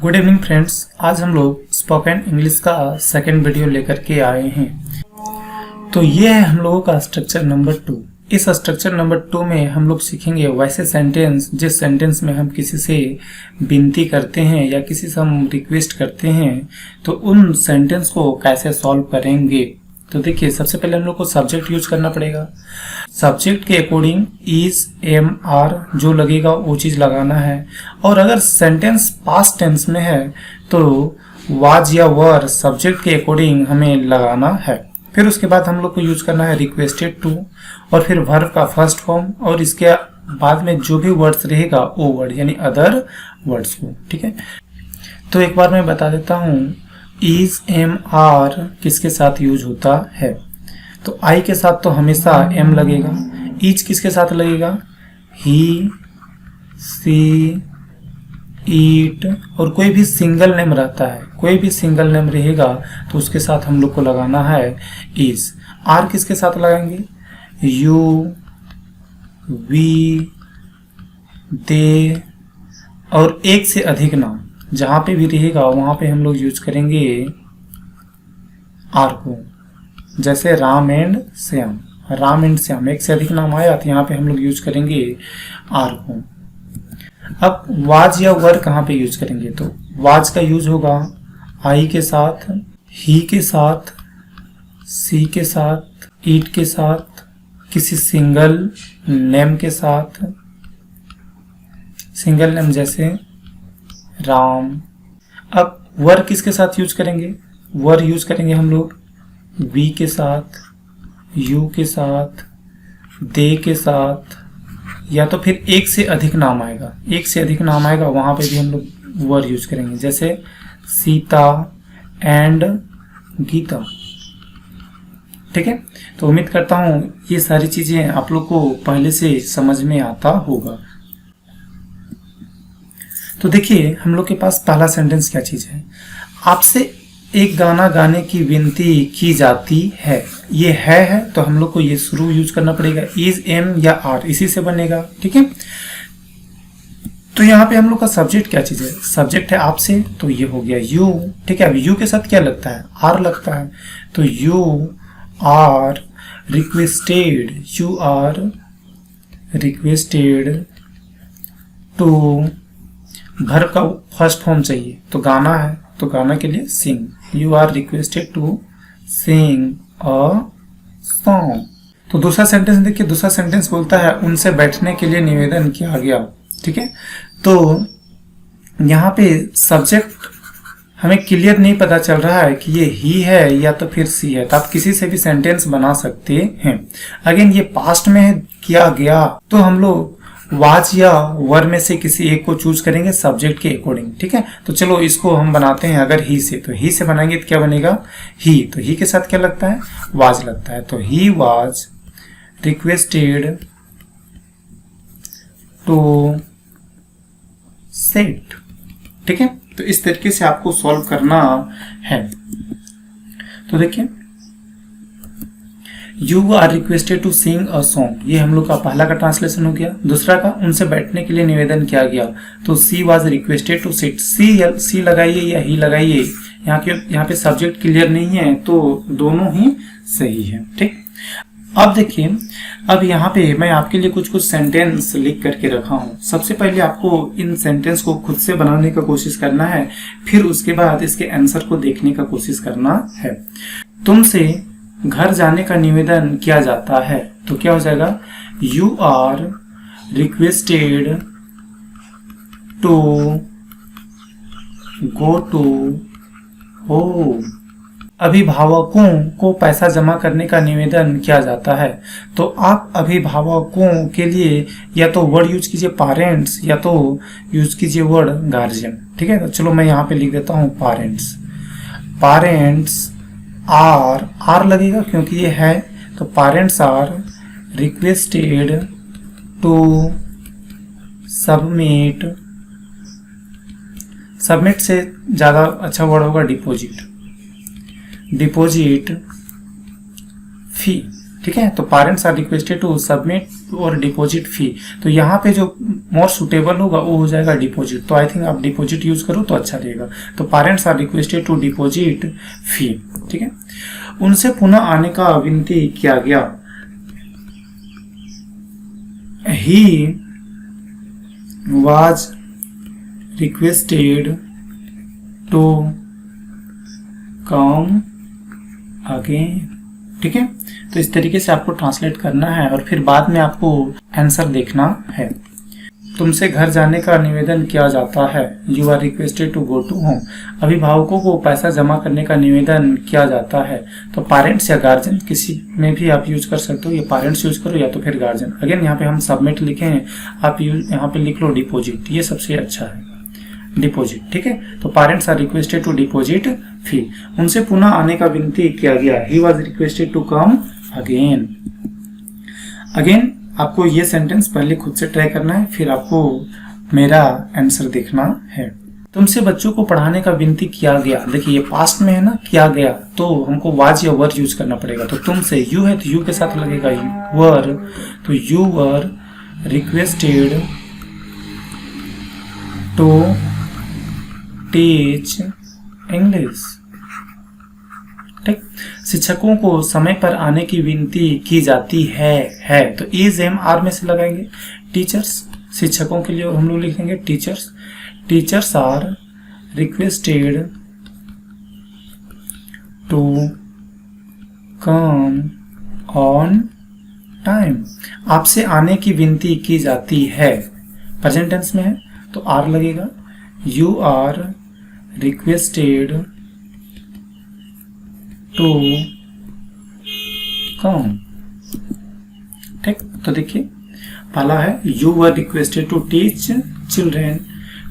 Good evening friends. आज हम लोग स्पोकन इंग्लिश का सेकेंड वीडियो लेकर के आए हैं। तो ये है हम लोगों का स्ट्रक्चर नंबर 2। इस स्ट्रक्चर नंबर 2 में हम लोग सीखेंगे वैसे सेंटेंस जिस सेंटेंस में हम किसी से विनती करते हैं या किसी से हम रिक्वेस्ट करते हैं, तो उन सेंटेंस को कैसे सॉल्व करेंगे। तो देखिए, सबसे पहले हम लोग को सब्जेक्ट यूज करना पड़ेगा। सब्जेक्ट के अकॉर्डिंग इज, एम, आर जो लगेगा वो चीज लगाना है। और अगर सेंटेंस पास्ट टेंस में है तो वाज या वर सब्जेक्ट के अकॉर्डिंग हमें लगाना है। फिर उसके बाद हम लोग को यूज करना है रिक्वेस्टेड टू, और फिर वर्ब का फर्स्ट फॉर्म, और इसके बाद में जो भी वर्ड्स रहेगा वो वर्ड यानी अदर वर्ड्स को। ठीक है, तो एक बार मैं बता देता हूँ इज, एम, आर किसके साथ यूज होता है। तो आई के साथ तो हमेशा एम लगेगा। इज किसके साथ लगेगा, ही, सी, ईट, और कोई भी सिंगल नेम रहता है, कोई भी सिंगल नेम रहेगा तो उसके साथ हम लोग को लगाना है इज। आर किसके साथ लगाएंगे, यू, वी, दे, और एक से अधिक नाम जहां पे भी रहेगा वहां पे हम लोग यूज करेंगे आर को। जैसे राम एंड श्याम, राम एंड श्याम एक से अधिक नाम आया तो यहाँ पे हम लोग यूज करेंगे आर को। अब वाज या वर कहाँ पे यूज करेंगे, तो वाज का यूज होगा आई के साथ, ही के साथ, सी के साथ, ईट के साथ, किसी सिंगल नेम के साथ, सिंगल नेम जैसे राम। अब वर किसके साथ यूज करेंगे, वर यूज करेंगे हम लोग वी के साथ, यू के साथ, दे के साथ, या तो फिर एक से अधिक नाम आएगा, एक से अधिक नाम आएगा वहां पे भी हम लोग वर यूज करेंगे। जैसे सीता एंड गीता। ठीक है, तो उम्मीद करता हूं ये सारी चीजें आप लोग को पहले से समझ में आता होगा। तो देखिए, हम लोग के पास पहला सेंटेंस क्या चीज है, आपसे एक गाना गाने की विनती की जाती है। ये है तो हम लोग को ये शुरू यूज करना पड़ेगा, इज, एम या आर इसी से बनेगा। ठीक है, तो यहाँ पे हम लोग का सब्जेक्ट क्या चीज है, सब्जेक्ट है आपसे, तो ये हो गया यू। ठीक है, अब यू के साथ क्या लगता है, आर लगता है, तो you are requested, you are requested to, घर का फर्स्ट फॉर्म चाहिए तो गाना है, तो गाना के लिए sing, you are requested to sing a song. तो दूसरा सेंटेंस देखिए, दूसरा सेंटेंस बोलता है उनसे बैठने के लिए निवेदन किया गया। ठीक है, तो यहाँ पे सब्जेक्ट हमें क्लियर नहीं पता चल रहा है कि ये ही है या तो फिर सी है, तो आप किसी से भी सेंटेंस बना सकते हैं। अगेन ये पास्ट में किया गया तो हम लोग वाज या वर में से किसी एक को चूज करेंगे सब्जेक्ट के अकॉर्डिंग। ठीक है, तो चलो इसको हम बनाते हैं अगर ही से, तो ही से बनाएंगे तो क्या बनेगा, ही, तो ही के साथ क्या लगता है, वाज लगता है, तो he was requested to set. ठीक है, तो इस तरीके से आपको सॉल्व करना है। तो देखिए, you are requested to sing a song, ये हम लोग का पहला का ट्रांसलेशन हो गया। दूसरा का उनसे बैठने के लिए निवेदन किया गया, तो she was requested to sit, she लगाइए या ही लगाइए, यहाँ पे सब्जेक्ट क्लियर नहीं है तो दोनों ही सही है। ठीक, अब देखिए, अब यहाँ पे मैं आपके लिए कुछ कुछ सेंटेंस लिख करके रखा हूँ। सबसे पहले आपको इन सेंटेंस को खुद से बनाने का कोशिश करना है, फिर उसके बाद इसके आंसर को देखने का कोशिश करना है। तुमसे घर जाने का निवेदन किया जाता है, तो क्या हो जाएगा, you are requested to go to home. अभिभावकों को पैसा जमा करने का निवेदन किया जाता है, तो आप अभिभावकों के लिए या तो वर्ड यूज कीजिए पेरेंट्स या तो यूज कीजिए वर्ड गार्जियन। ठीक है, तो चलो मैं यहाँ पे लिख देता हूँ पेरेंट्स। पेरेंट्स आर लगेगा क्योंकि ये है, तो parents are requested to submit, submit से ज्यादा अच्छा वर्ड होगा डिपॉजिट, डिपॉजिट फी। ठीक है। तो parents are requested to submit और डिपॉजिट फी, तो यहाँ पे जो मोर सुटेबल होगा वो हो जाएगा डिपॉजिट। तो आई थिंक आप डिपॉजिट यूज करो तो अच्छा रहेगा। तो parents are requested to deposit fee, ठीक है। उनसे पुनः आने का विनती किया गया। He was requested to come again, ठीक है। तो इस तरीके से आपको ट्रांसलेट करना है और फिर बाद में आपको आंसर देखना है। तुमसे घर जाने का निवेदन किया जाता है। You are requested to go to home. अभिभावकों को पैसा जमा करने का निवेदन किया जाता है। तो पेरेंट्स या गार्जियन किसी में भी आप यूज कर सकते हो, या पेरेंट्स यूज करो या तो फिर गार्जियन। अगेन यहाँ पे हम सबमिट लिखे हैं, आप यहाँ पे लिख लो डिपॉजिट, ये सबसे अच्छा है डिपॉजिट, ठीक है। तो parents are requested to deposit fee. उनसे पुनः आने का विनती किया गया। He was requested to come again. Again आपको ये सेंटेंस पहले खुद से ट्राई करना है, फिर आपको मेरा आंसर देखना है। तुमसे बच्चों को पढ़ाने का विनती किया गया। देखिए ये पास्ट में है ना, किया गया, तो हमको वाज या वर यूज करना पड़ेगा। तो तुमसे यू है तो यू के साथ लगेगा वर, तो you were requested to teach English, ठीक। शिक्षकों को समय पर आने की विनती की जाती है। तो इज एम आर में से लगाएंगे टीचर्स, शिक्षकों के लिए हम लोग लिखेंगे teachers. Teachers are requested to come on time. आपसे आने की विनती की जाती है, प्रेजेंट टेंस में है तो आर लगेगा। You are requested to come, ठीक। तो देखिए पहला है you were requested to teach children.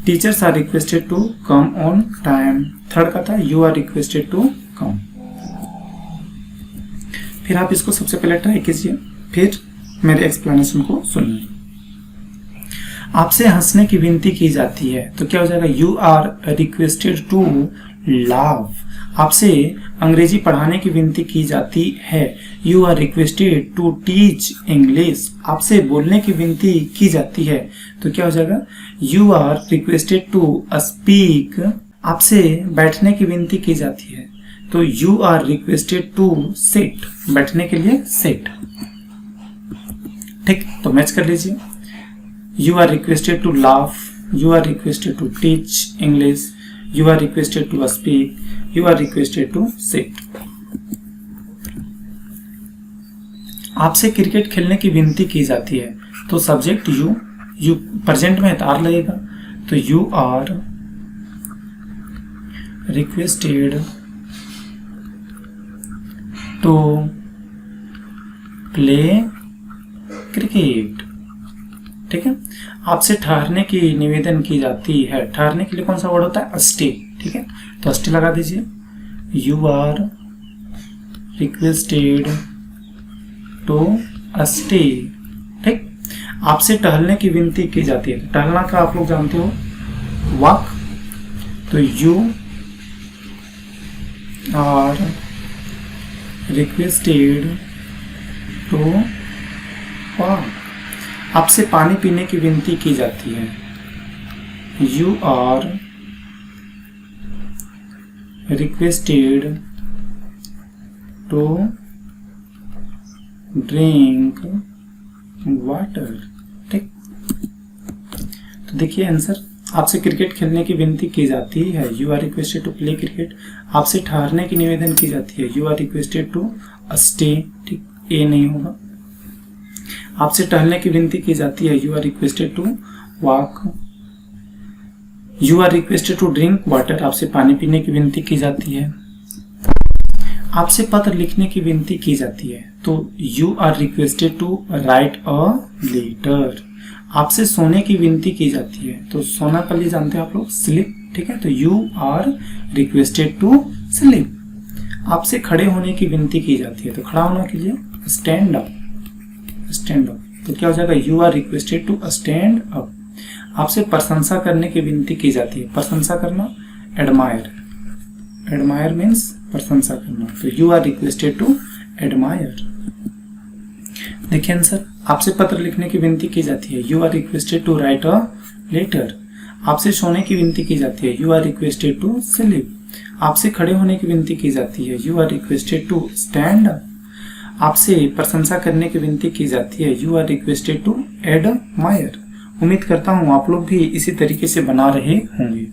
Teachers are requested to come on time. Third का था you are requested to come. फिर आप इसको सबसे पहले ट्राई कीजिए, फिर मेरे एक्सप्लेनेशन को सुनिए। आपसे हंसने की विनती की जाती है, तो क्या हो जाएगा you are requested to laugh. आपसे अंग्रेजी पढ़ाने की विनती की जाती है। You are requested to teach English. आपसे बोलने की विनती की जाती है, तो क्या हो जाएगा you are requested to speak. आपसे बैठने की विनती की जाती है, तो you are requested to sit. बैठने के लिए सिट, ठीक। तो मैच कर लीजिए। You are requested to laugh, you are requested to teach English, you are requested to speak, you are requested to sit। आपसे क्रिकेट खेलने की विनती की जाती है, तो सब्जेक्ट यू प्रेजेंट में आर लगेगा, तो you are requested to play cricket, ठीक है। आपसे ठहरने की निवेदन की जाती है। ठहरने के लिए कौन सा वर्ड होता है स्टे, ठीक है। तो स्टे लगा दीजिए। You are requested to stay, ठीक। आपसे टहलने की विनती की जाती है। टहलना का आप लोग जानते हो वॉक, तो you are requested to walk. आपसे पानी पीने की विनती की जाती है। You are requested to drink water, ठीक। तो देखिए आंसर। आपसे क्रिकेट खेलने की विनती की जाती है, you are requested to play cricket. आपसे ठहरने की निवेदन की जाती है, you are requested to stay, ठीक। ए नहीं होगा। आपसे टहलने की विनती की जाती है, you are requested to walk. You are requested to drink water. आपसे पानी पीने की विनती की जाती है। आपसे पत्र लिखने की विनती की जाती है, तो you are requested to write a letter. आपसे सोने की विनती की जाती है, तो सोना का लिए जानते हैं आप लोग स्लीप, ठीक है। तो you are requested to sleep. आपसे खड़े होने की विनती की जाती है, तो खड़ा होने के लिए स्टैंड अप, स्टैंड अप। तो क्या हो जाएगा you are requested to stand up. आपसे प्रशंसा करने की विनती की जाती है। प्रशंसा करना एडमायर, एडमायर मीन्स प्रशंसा करना, तो you are requested to admire. देखिए आंसर, आपसे पत्र लिखने की विनती की जाती है, you are requested to write a letter. आपसे सोने की विनती की जाती है, you are requested to sleep. आपसे खड़े होने की विनती की जाती है, you are requested to stand up. आपसे प्रशंसा करने की विनती की जाती है, you are requested to admire. उम्मीद करता हूं आप लोग भी इसी तरीके से बना रहे होंगे।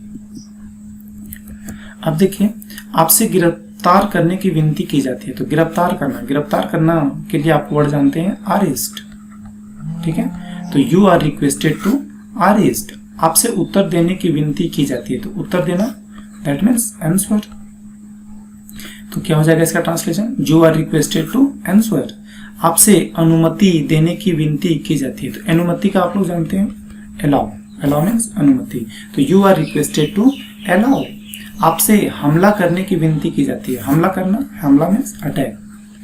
अब देखिए, आपसे गिरफ्तार करने की विनती की जाती है, तो गिरफ्तार करना के लिए आप वर्ड जानते हैं अरेस्ट, ठीक है। तो you are requested to arrest. आपसे उत्तर देने की विनती की जाती है, तो उत्तर देना दैट मीन्स आंसर। तो क्या हो जाएगा इसका translation, you are requested to answer. आपसे अनुमति देने की विनती की जाती है, तो अनुमति का आप लोग जानते हैं अलाउ, अलाउ मीन्स अनुमति। तो you are requested to allow. आपसे हमला करने की विनती की जाती है, हमला करना, हमला मीन्स अटैक,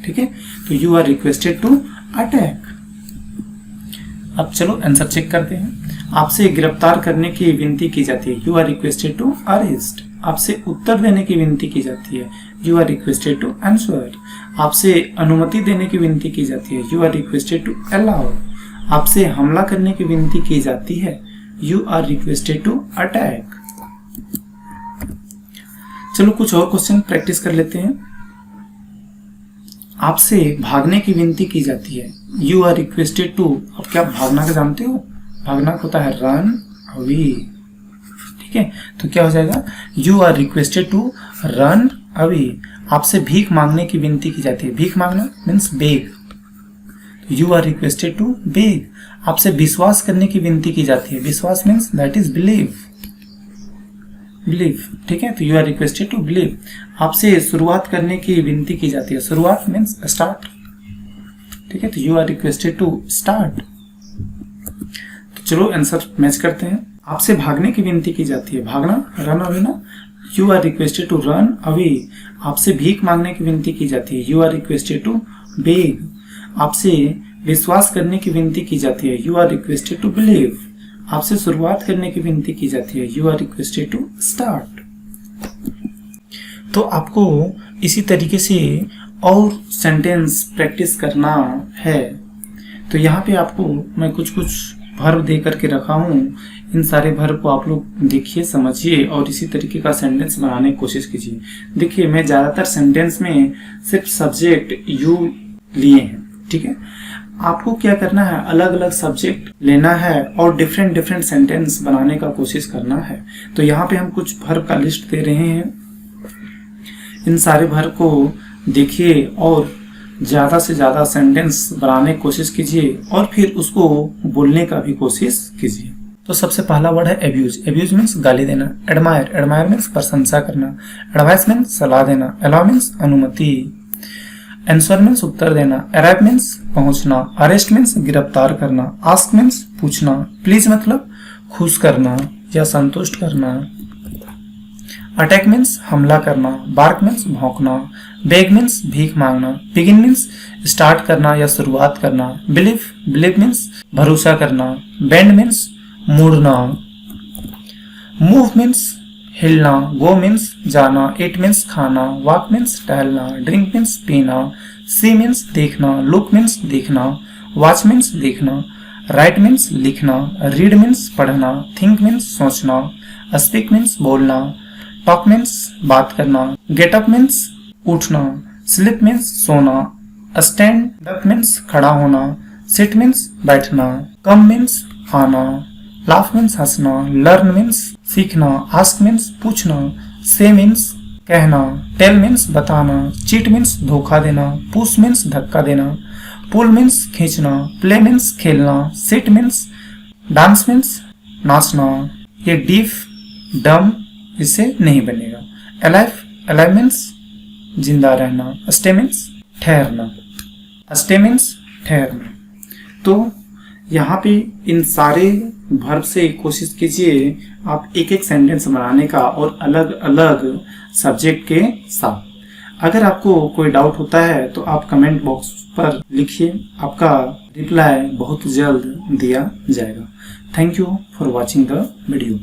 ठीक है। तो you are requested to attack. अब चलो आंसर चेक करते हैं। आपसे गिरफ्तार करने की विनती की जाती है, you are requested to arrest. आपसे उत्तर देने की विनती की जाती है, you are requested to answer. आपसे अनुमति देने की विनती की जाती है, you are requested to allow. आपसे हमला करने की विनती की जाती है, you are requested to attack. चलो कुछ और क्वेश्चन प्रैक्टिस कर लेते हैं। आपसे भागने की विनती की जाती है, यू आर रिक्वेस्टेड टू। अब क्या भागना का जानते हो, भागना होता है रन अवे, ठीक है। तो क्या हो जाएगा, you are requested to run away. आपसे भीख मांगने की विनती की जाती है, भीख मांगना means beg, you are requested to beg. आपसे विश्वास करने की विनती की जाती है, विश्वास means that is believe, believe, ठीक है। तो you are requested to believe. आपसे शुरुआत करने की विनती की जाती है, शुरुआत मीन्स स्टार्ट, ठीक है। तो you are requested to start. तो चलो आंसर मैच करते हैं। आपसे भागने की विनती की जाती है, भागना रन अवे ना, you are requested to run away. आपसे भीख मांगने की विनती की जाती है, you are requested to beg. आपसे विश्वास करने की विनती की जाती है, you are requested to believe. आपसे शुरुआत करने की विनती की जाती है, you are requested to start. तो आपको इसी तरीके से और सेंटेंस प्रैक्टिस करना है। तो यहाँ पे आपको मैं कुछ वर्ब दे करके रखा हूँ, इन सारे वर्ब को आप लोग देखिए, समझिए और इसी तरीके का सेंटेंस बनाने की कोशिश कीजिए। देखिए मैं ज़्यादातर सेंटेंस में सिर्फ सब्जेक्ट यू लिए हैं, ठीक है। आपको क्या करना है, अलग अलग सब्जेक्ट लेना है और डिफरेंट सेंटेंस बनाने का कोशिश करना है। तो यहाँ पे हम कुछ वर्ब का लिस्ट दे रहे हैं, इन सारे वर्ब को देखिए और ज़्यादा से ज़्यादा सेंटेंस बनाने की कोशिश कीजिए और फिर उसको बोलने का भी कोशिश कीजिए। तो सबसे पहला वर्ड है एब्यूज। एब्यूज मीन्स गाली देना। एडमायर, एडमायर मीन्स प्रशंसा करना। एडवाइस मीन्स सलाह देना। अलाउ मीन्स अनुमति। आंसर मीन्स उत्तर देना। अराइव मीन्स पहुंचना। अरेस्ट मीन्स गिरफ्तार करना। आस्क मीन्स पूछना। प्लीज मतलब खुश करना या संतुष्ट करना। अटैक मीन्स हमला करना। बार्क मीन्स भौंकना। बेग मीन्स भीख मांगना। बिगिन मीन्स स्टार्ट करना या शुरुआत करना। बिलीव मीन्स भरोसा करना। बेंड मीन्स मुड़ना। मूव मीन्स हिलना। गो मीन्स जाना। ईट मीन्स खाना। वॉक मीन्स टहलना। ड्रिंक मीन्स पीना। सी मीन्स देखना। लुक मीन्स देखना। वॉच मीन्स देखना। राइट मीन्स लिखना। रीड मीन्स पढ़ना। थिंक मीन्स सोचना। स्पीक मीन्स बोलना। टॉक मीन्स बात करना। गेट अप मीन्स उठना। स्लीप मीन्स सोना। स्टैंड अप मीन्स खड़ा होना। सिट मीन्स बैठना। कम मीन्स आना। लाफ मीन्स हंसना। लर्न मीन्स सीखना। आस्क मीन्स पूछना। से मीन्स कहना। टेल मीन्स बताना। चीट मीन्स धोखा देना। पुश मीन्स धक्का देना। पुल मीन्स खींचना। प्ले मीन्स खेलना। सिट मीन्स डांस मीन्स नाचना। ये डीफ डम इससे नहीं बनेगा। अलाइव मीन्स जिंदा रहना। स्टे मीन्स ठहरना। स्टे मीन्स ठहरना। तो यहाँ पे इन सारे वर्ब से कोशिश कीजिए आप एक एक सेंटेंस बनाने का और अलग अलग सब्जेक्ट के साथ। अगर आपको कोई डाउट होता है तो आप कमेंट बॉक्स पर लिखिए, आपका रिप्लाई बहुत जल्द दिया जाएगा। Thank you for watching the video.